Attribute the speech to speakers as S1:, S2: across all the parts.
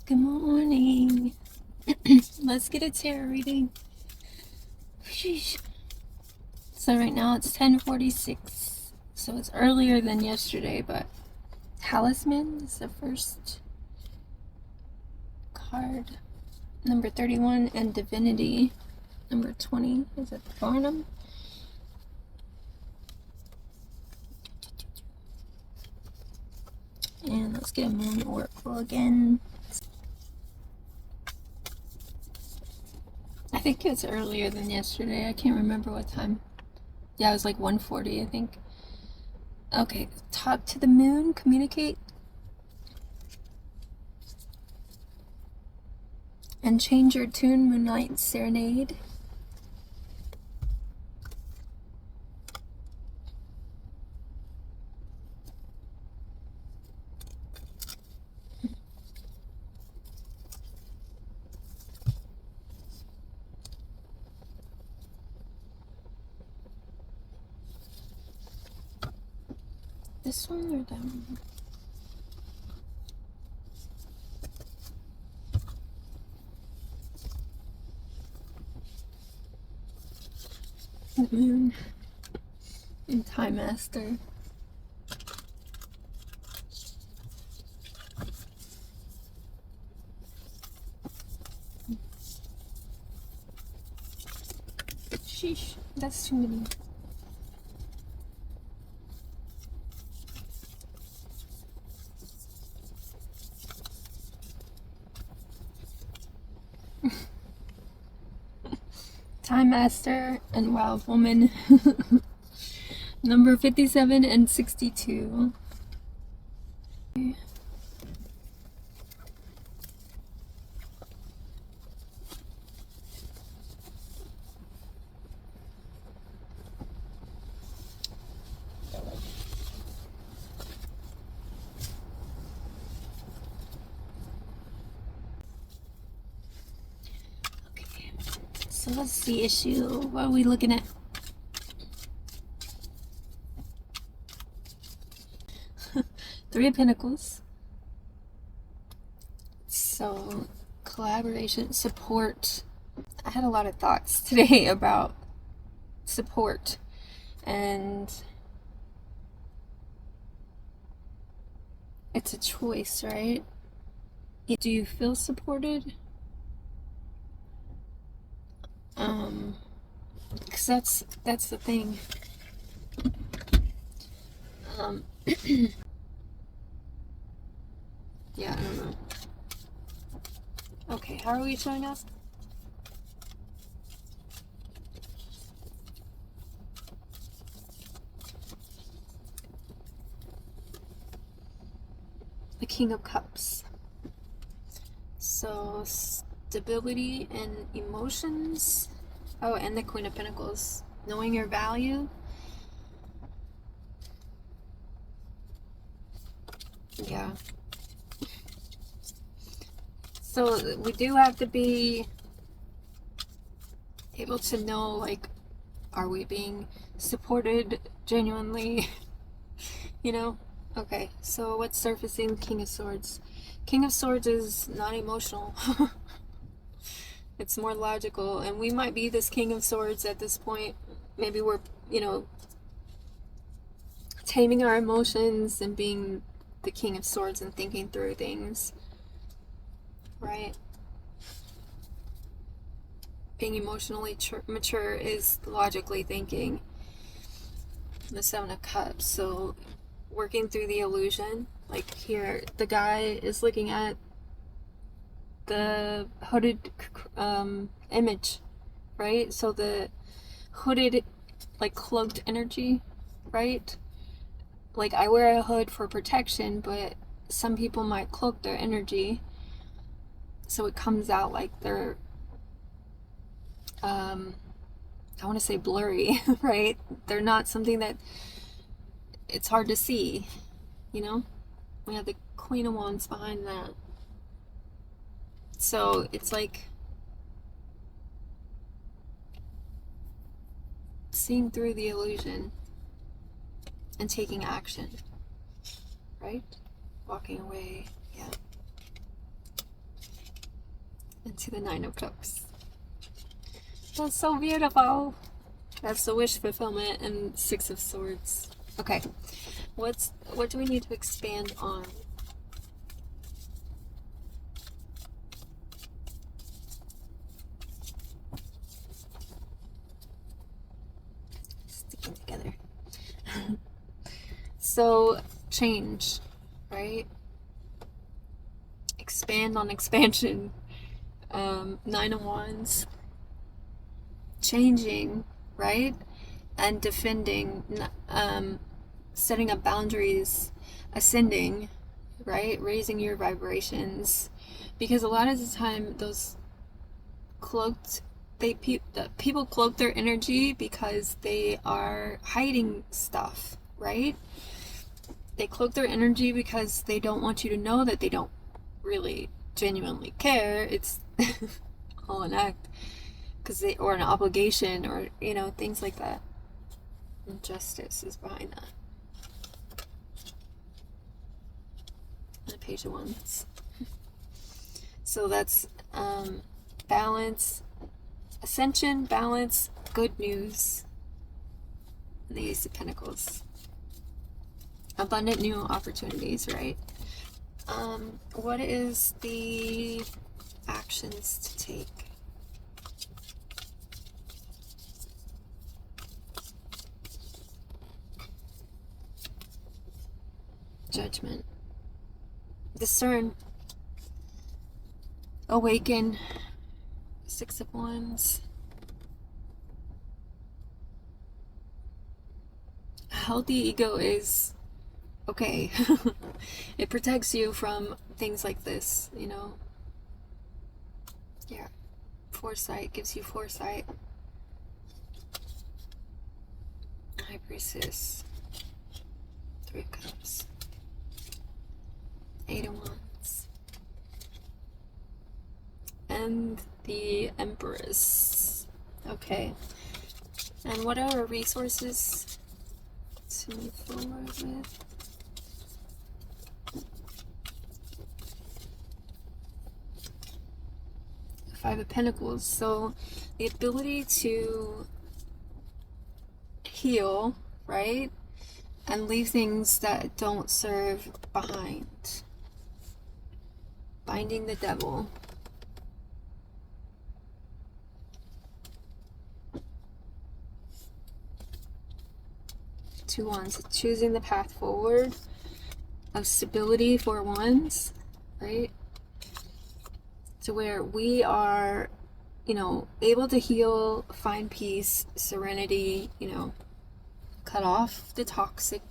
S1: Good morning. Let's get a tarot reading. Sheesh. So right now it's 10:46. So it's earlier than yesterday, but Talisman is the first card. Number 31 and Divinity. Number 20. Is it Barnum? And let's get a Moon Oracle again. I think it's earlier than yesterday. I can't remember what time. Yeah, it was like 1:40, I think. Okay, talk to the moon, communicate. And change your tune, Moonlight Serenade. This one or that one? The moon and Time Master. Sheesh, that's too many. Time Master and Wild Woman. Number 57 and 62. Okay, so what's the issue? What are we looking at? Three of Pentacles. So, collaboration, support. I had a lot of thoughts today about support, and it's a choice, right? Do you feel supported? Because that's the thing. Yeah, I don't know. Okay, how are we showing up? The King of Cups. So, stability and emotions. Oh, and the Queen of Pentacles. Knowing your value. Yeah. So we do have to be able to know, like, are we being supported genuinely? You know? Okay, so what's surfacing? King of Swords. King of Swords is not emotional. It's more logical, and we might be this King of Swords at this point. Maybe we're, taming our emotions and being the King of Swords and thinking through things, right? Being emotionally mature is logically thinking. The Seven of Cups. So working through the illusion. Like here, the guy is looking at the hooded image, right? So the hooded, like, cloaked energy, right? Like, I wear a hood for protection, but some people might cloak their energy, so it comes out like they're I want to say blurry, right? They're not something that it's hard to see, We have the Queen of Wands behind that. So it's like seeing through the illusion and taking action, right? Walking away, yeah. into the Nine of Cups. That's so beautiful. That's the wish fulfillment and Six of Swords. Okay, what do we need to expand on? Sticking together. So, change, right? Expand on expansion. Nine of Wands. Changing, right? And defending, setting up boundaries, ascending, right? Raising your vibrations. Because a lot of the time, those cloaked, people cloak their energy because they are hiding stuff, right? They cloak their energy because they don't want you to know that they don't really genuinely care. It's all an act, or an obligation, or things like that. Injustice is behind that. And a Page of Wands. So that's balance, ascension, balance, good news, and the Ace of Pentacles. Abundant new opportunities, right? What is the actions to take? Judgment. Discern. Awaken. Six of Wands. A healthy ego is okay. It protects you from things like this, Yeah. Foresight, gives you foresight. High Priestess. Three of Cups. Eight of Wands. And the Empress. Okay. And what are our resources to move forward with? Five of Pentacles. So the ability to heal, right? And leave things that don't serve behind. Binding the Devil. Two Wands. Choosing the path forward of stability for Wands, right? To where we are, able to heal, find peace, serenity, cut off the toxic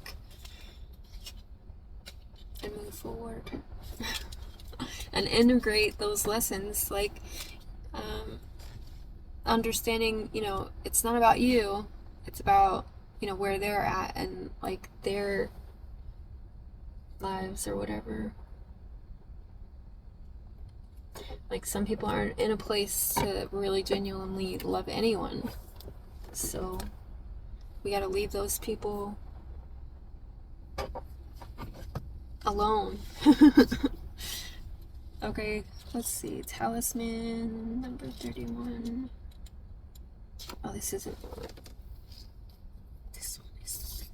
S1: and move forward. And integrate those lessons, like understanding, it's not about you, it's about, where they're at and like their lives or whatever. Like some people aren't in a place to really genuinely love anyone. So we gotta leave those people alone. Okay, let's see. Talisman number 31. Oh, this isn't. This one is.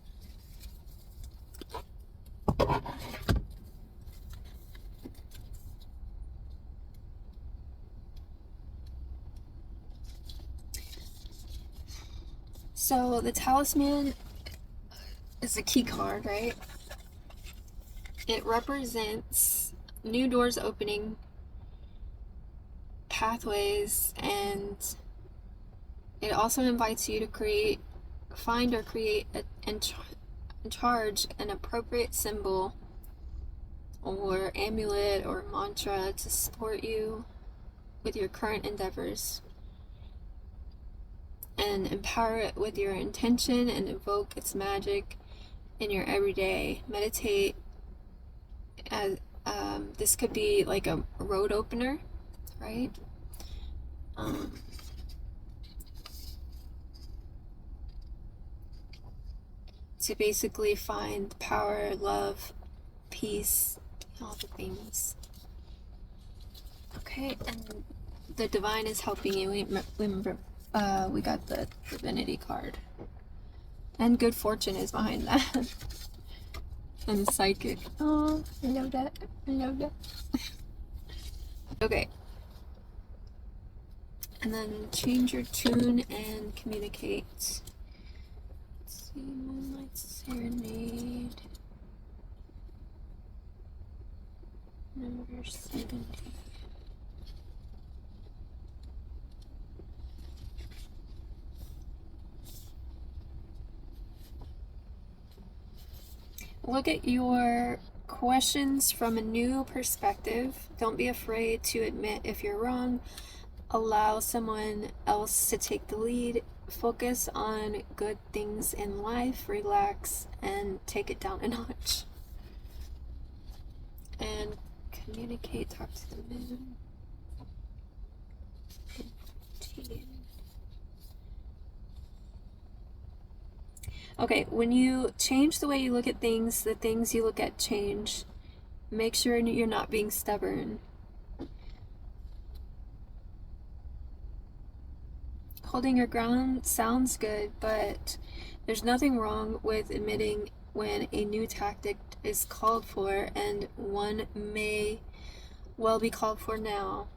S1: So the Talisman is a key card, right? It represents new doors opening, pathways, and it also invites you to find or create and charge an appropriate symbol or amulet or mantra to support you with your current endeavors, and empower it with your intention and evoke its magic in your everyday. Meditate as this could be like a road opener, right? To basically find power, love, peace, all the things. Okay, and the divine is helping you. Remember, we got the divinity card. And good fortune is behind that. And psychic. Oh, I love that. I love that. Okay. And then change your tune and communicate. Let's see, Moonlight Serenade. Number 70. Look at your questions from a new perspective. Don't be afraid to admit if you're wrong. Allow someone else to take the lead. Focus on good things in life. Relax and take it down a notch. And communicate. Talk to the moon. 15. Okay, when you change the way you look at things, the things you look at change. Make sure you're not being stubborn. Holding your ground sounds good, but there's nothing wrong with admitting when a new tactic is called for, and one may well be called for now.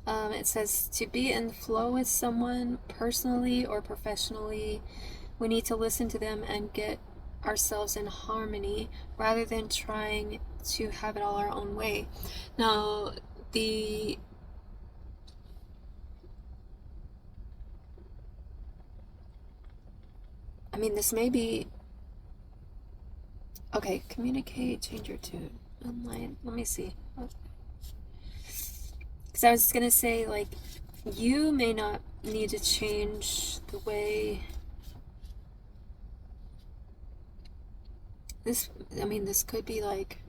S1: It says to be in flow with someone personally or professionally, we need to listen to them and get ourselves in harmony rather than trying to have it all our own way. Now, this may be okay. Communicate, change your tune online. Let me see. Because I was gonna say, like, you may not need to change the way this. This could be like,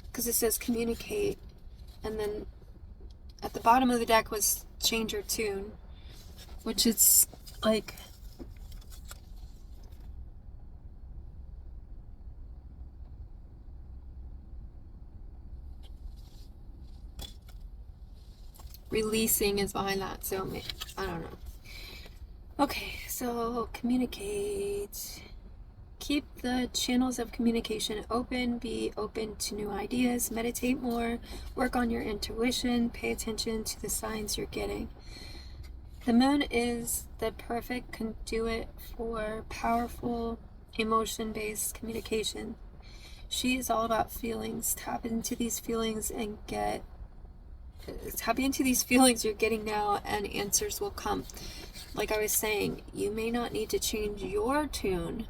S1: because it says communicate, and then at the bottom of the deck was change your tune, which is like. Releasing is behind that, so I don't know. Okay, so communicate. Keep the channels of communication open. Be open to new ideas. Meditate more. Work on your intuition. Pay attention to the signs you're getting. The moon is the perfect conduit for powerful emotion-based communication. She is all about feelings. Tap into these feelings and you're getting now, and answers will come. Like I was saying, you may not need to change your tune.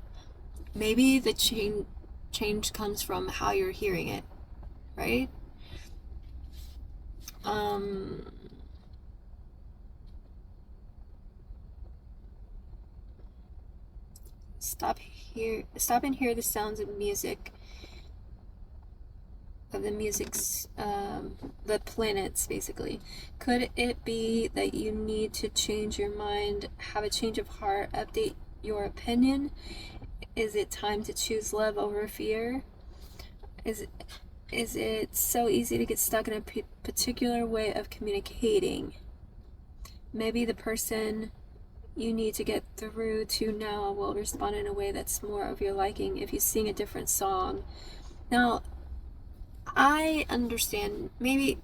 S1: Maybe the change comes from how you're hearing it, right? Stop and hear the sounds of music. Of the music's, the planets, basically. Could it be that you need to change your mind, have a change of heart, update your opinion? Is it time to choose love over fear? Is it so easy to get stuck in a particular way of communicating? Maybe the person you need to get through to now will respond in a way that's more of your liking if you sing a different song. Now, I understand, maybe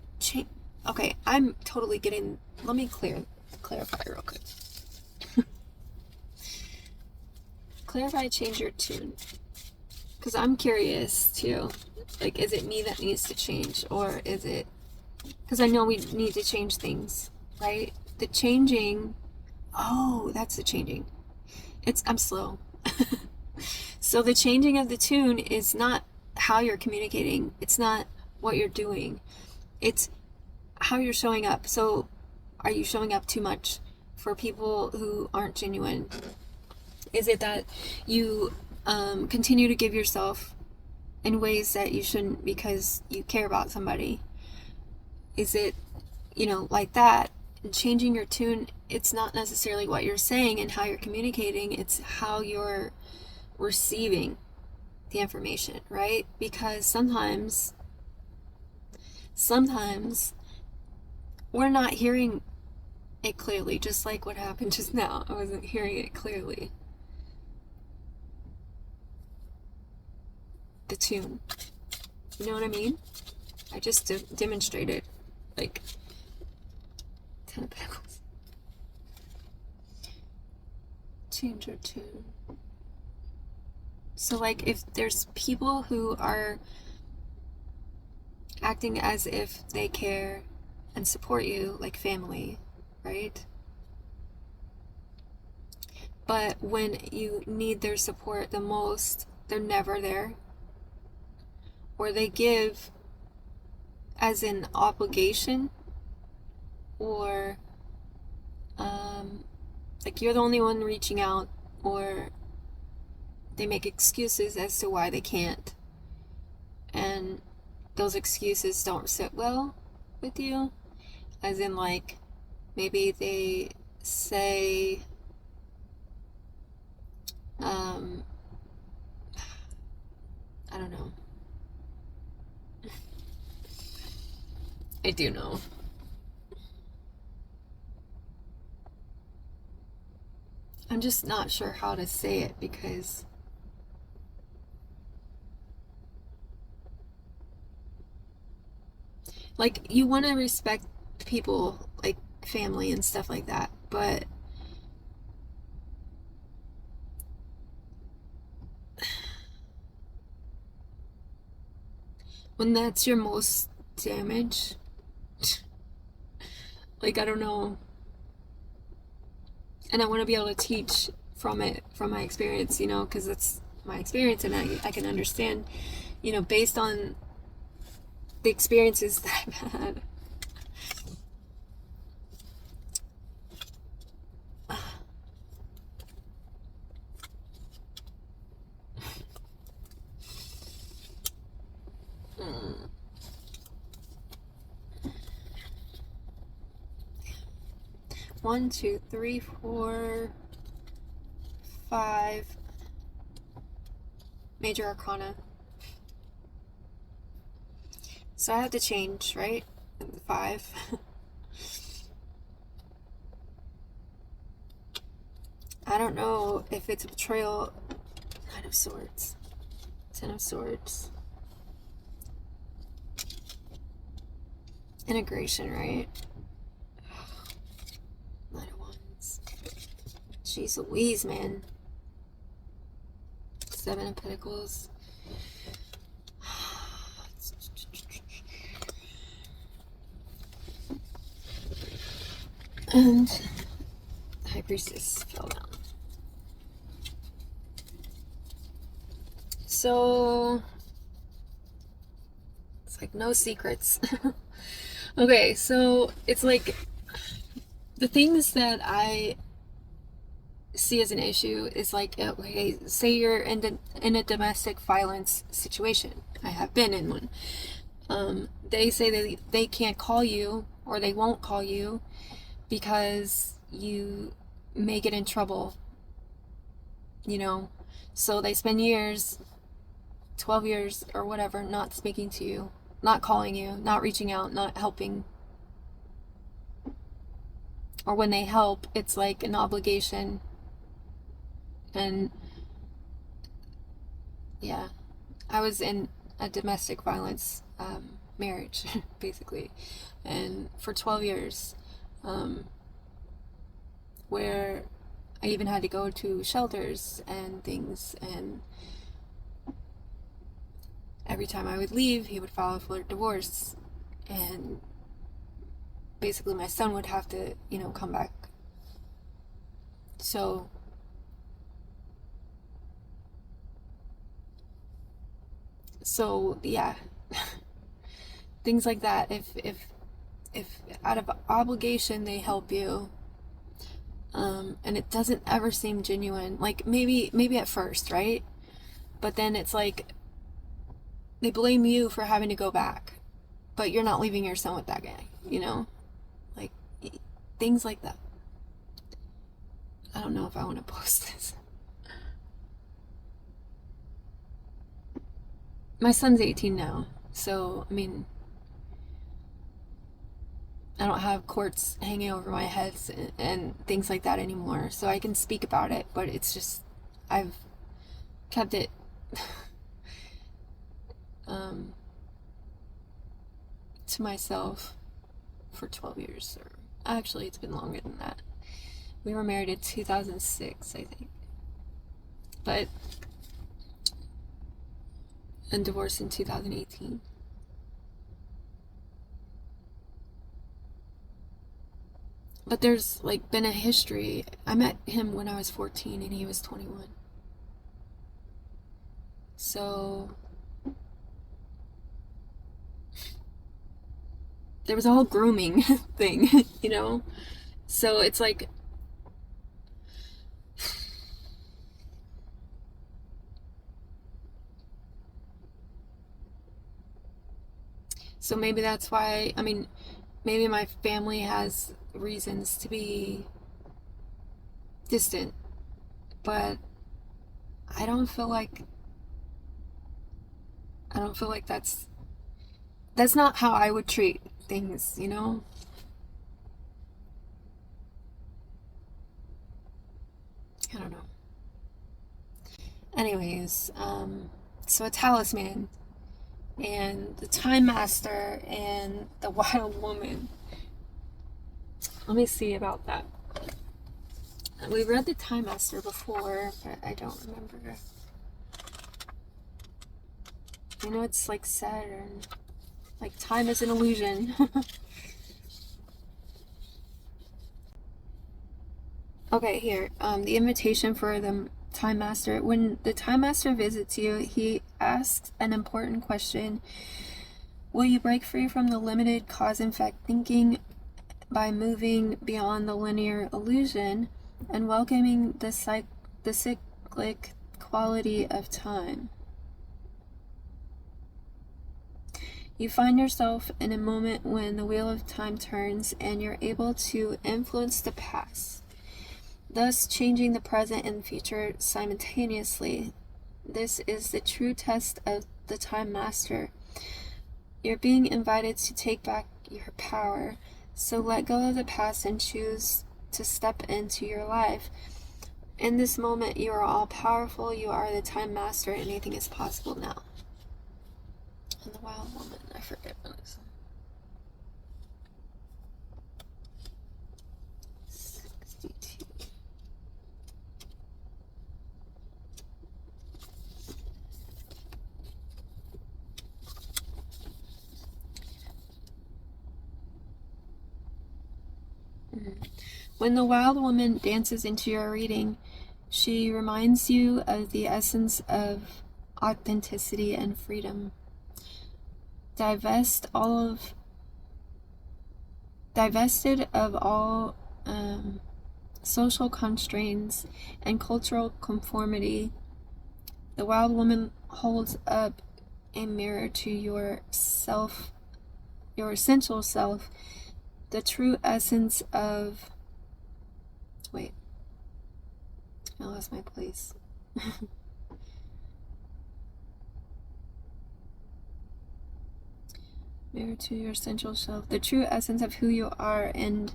S1: okay, I'm totally getting, let me clarify real quick. Clarify, change your tune. Because I'm curious too, like, is it me that needs to change, or is it, because I know we need to change things, right? The changing, that's the changing. I'm slow. So the changing of the tune is not how you're communicating. It's not what you're doing. It's how you're showing up. So are you showing up too much for people who aren't genuine? Is it that you continue to give yourself in ways that you shouldn't because you care about somebody? Is it, like that? Changing your tune, it's not necessarily what you're saying and how you're communicating, it's how you're receiving the information, right? Because sometimes sometimes we're not hearing it clearly, just like what happened just now. I wasn't hearing it clearly. The tune. You know what I mean? I just demonstrated, like, 10 of Pentacles. Change your tune. So, like, if there's people who are acting as if they care and support you, like family, right? But when you need their support the most, they're never there. Or they give as an obligation, or like you're the only one reaching out, or they make excuses as to why they can't, and those excuses don't sit well with you, as in, like, maybe they say I don't know. I do know. I'm just not sure how to say it, because like, you want to respect people, like family and stuff like that, but when that's your most damage, like, I don't know. And I want to be able to teach from it, from my experience, you know, because that's my experience, and I can understand, you know, based on the experiences that I've had. One, two, three, 4, 5 major arcana. So I had to change, right? 5. I don't know if it's a betrayal. 9 of Swords. 10 of Swords. Integration, right? 9 of Wands. Jeez Louise, man. 7 of Pentacles. And High Priestess fell down. So it's like no secrets. Okay, so it's like the things that I see as an issue is like, okay, say you're in a domestic violence situation. I have been in one. They say that they can't call you, or they won't call you, because you may get in trouble, you know. So they spend years, 12 years or whatever, not speaking to you, not calling you, not reaching out, not helping. Or when they help, it's like an obligation. And yeah, I was in a domestic violence marriage, basically, and for 12 years, where I even had to go to shelters and things, and every time I would leave, he would file for divorce, and basically my son would have to, you know, come back. So yeah, things like that. If out of obligation they help you, and it doesn't ever seem genuine, like maybe at first, right? But then it's like they blame you for having to go back, but you're not leaving your son with that guy, you know, like things like that. I don't know if I want to post this. My son's 18 now, so I mean, I don't have courts hanging over my heads and things like that anymore. So I can speak about it, but it's just, I've kept it um, to myself for 12 years. Or actually, it's been longer than that. We were married in 2006, I think. But, and divorced in 2018. But there's like been a history. I met him when I was 14 and he was 21. So there was a whole grooming thing, you know? So it's like, so maybe that's why, I mean, maybe my family has reasons to be distant, but I don't feel like that's not how I would treat things, you know? I don't know. Anyways, so a talisman and the time master and the wild woman. Let me see about that. We read the time master before, but I don't remember. I know it's like Saturn. Like time is an illusion. Okay, here. The invitation for the time master. When the time master visits you, he asks an important question. Will you break free from the limited cause and effect thinking by moving beyond the linear illusion and welcoming the cyclic quality of time? You find yourself in a moment when the wheel of time turns and you're able to influence the past, thus changing the present and future simultaneously. This is the true test of the time master. You're being invited to take back your power, so let go of the past and choose to step into your life. In this moment, you are all powerful, you are the time master, anything is possible now. And the wild woman, I forget what it is. 62. When the wild woman dances into your reading, she reminds you of the essence of authenticity and freedom. Divested of all social constraints and cultural conformity, the wild woman holds up a mirror to your self, your essential self, the true essence of. Wait, I lost my place. Mirror to your essential self, the true essence of who you are and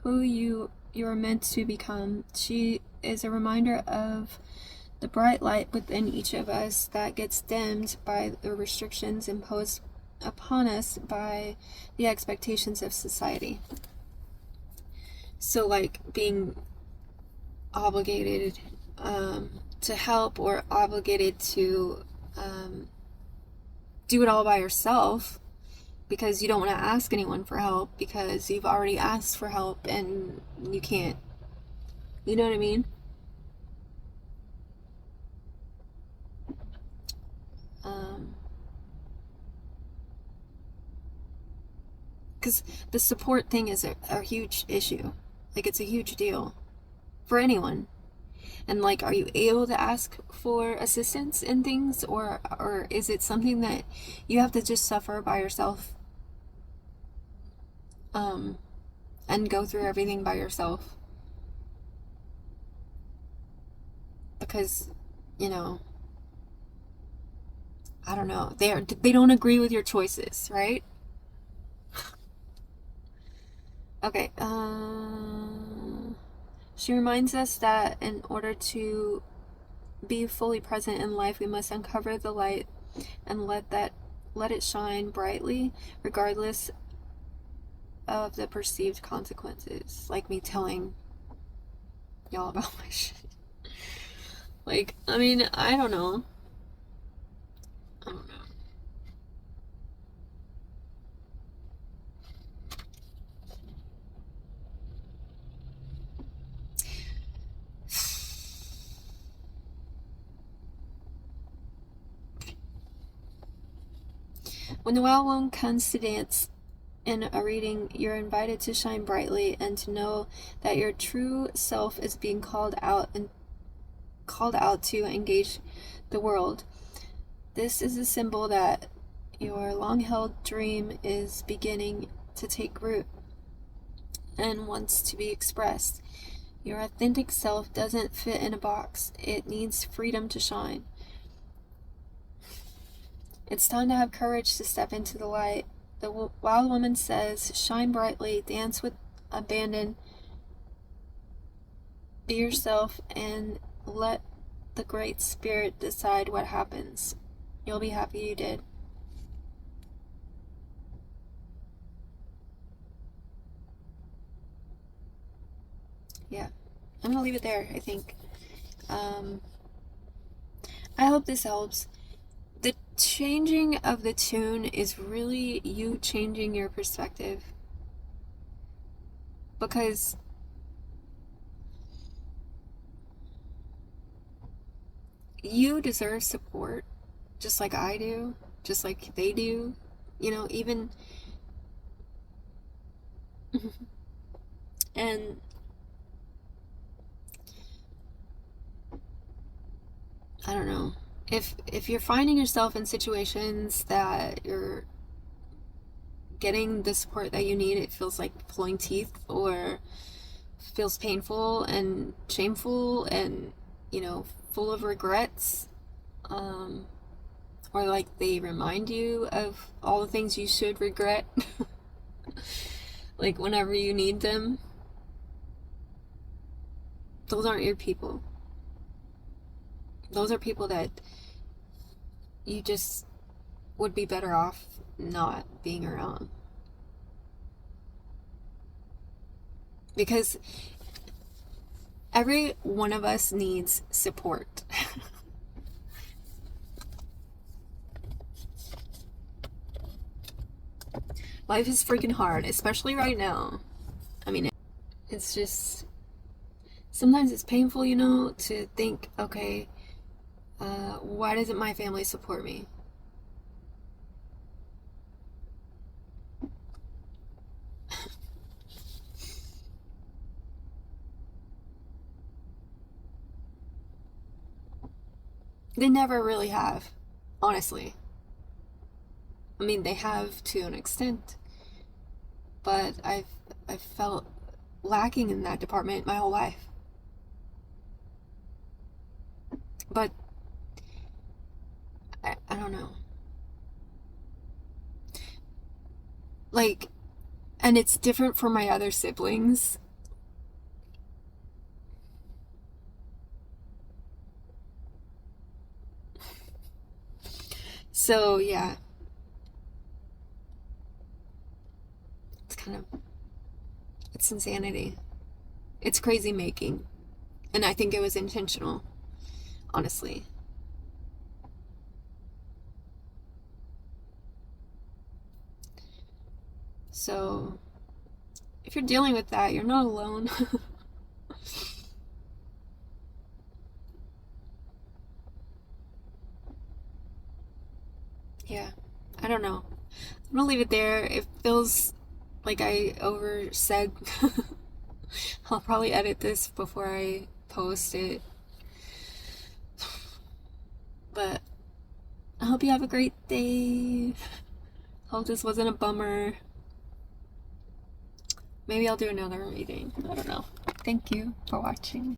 S1: who you're meant to become. She is a reminder of the bright light within each of us that gets dimmed by the restrictions imposed upon us by the expectations of society. So like being obligated to help or obligated to do it all by yourself because you don't want to ask anyone for help because you've already asked for help and you can't, you know what I mean? Because the support thing is a huge issue. Like, it's a huge deal for anyone. And like, are you able to ask for assistance in things, or is it something that you have to just suffer by yourself, and go through everything by yourself? Because, you know, I don't know, they don't agree with your choices, right? Okay, she reminds us that in order to be fully present in life, we must uncover the light and let it shine brightly, regardless of the perceived consequences. Like me telling y'all about my shit. Like, I mean, I don't know. I don't know. When the wild one comes to dance in a reading, you're invited to shine brightly and to know that your true self is being called out to engage the world. This is a symbol that your long-held dream is beginning to take root and wants to be expressed. Your authentic self doesn't fit in a box. It needs freedom to shine. It's time to have courage to step into the light. The wild woman says, shine brightly, dance with abandon, be yourself, and let the Great Spirit decide what happens. You'll be happy you did. Yeah, I'm gonna leave it there, I think. I hope this helps. The changing of the tune is really you changing your perspective. Because you deserve support, just like I do, just like they do. You know, even. And I don't know. If you're finding yourself in situations that you're getting the support that you need, it feels like pulling teeth or feels painful and shameful and, you know, full of regrets, or like they remind you of all the things you should regret, like whenever you need them, those aren't your people. Those are people that you just would be better off not being around. Because every one of us needs support. Life is freaking hard, especially right now. I mean, it's just, sometimes it's painful, you know, to think, okay, why doesn't my family support me? They never really have, honestly. I mean, they have to an extent, but I've felt lacking in that department my whole life. But I don't know. Like, and it's different for my other siblings. So, yeah. It's kind of, it's insanity. It's crazy making. And I think it was intentional, honestly. So, if you're dealing with that, you're not alone. Yeah, I don't know. I'm gonna leave it there. It feels like I over said. I'll probably edit this before I post it. But I hope you have a great day. Hope this wasn't a bummer. Maybe I'll do another reading. I don't know. Thank you for watching.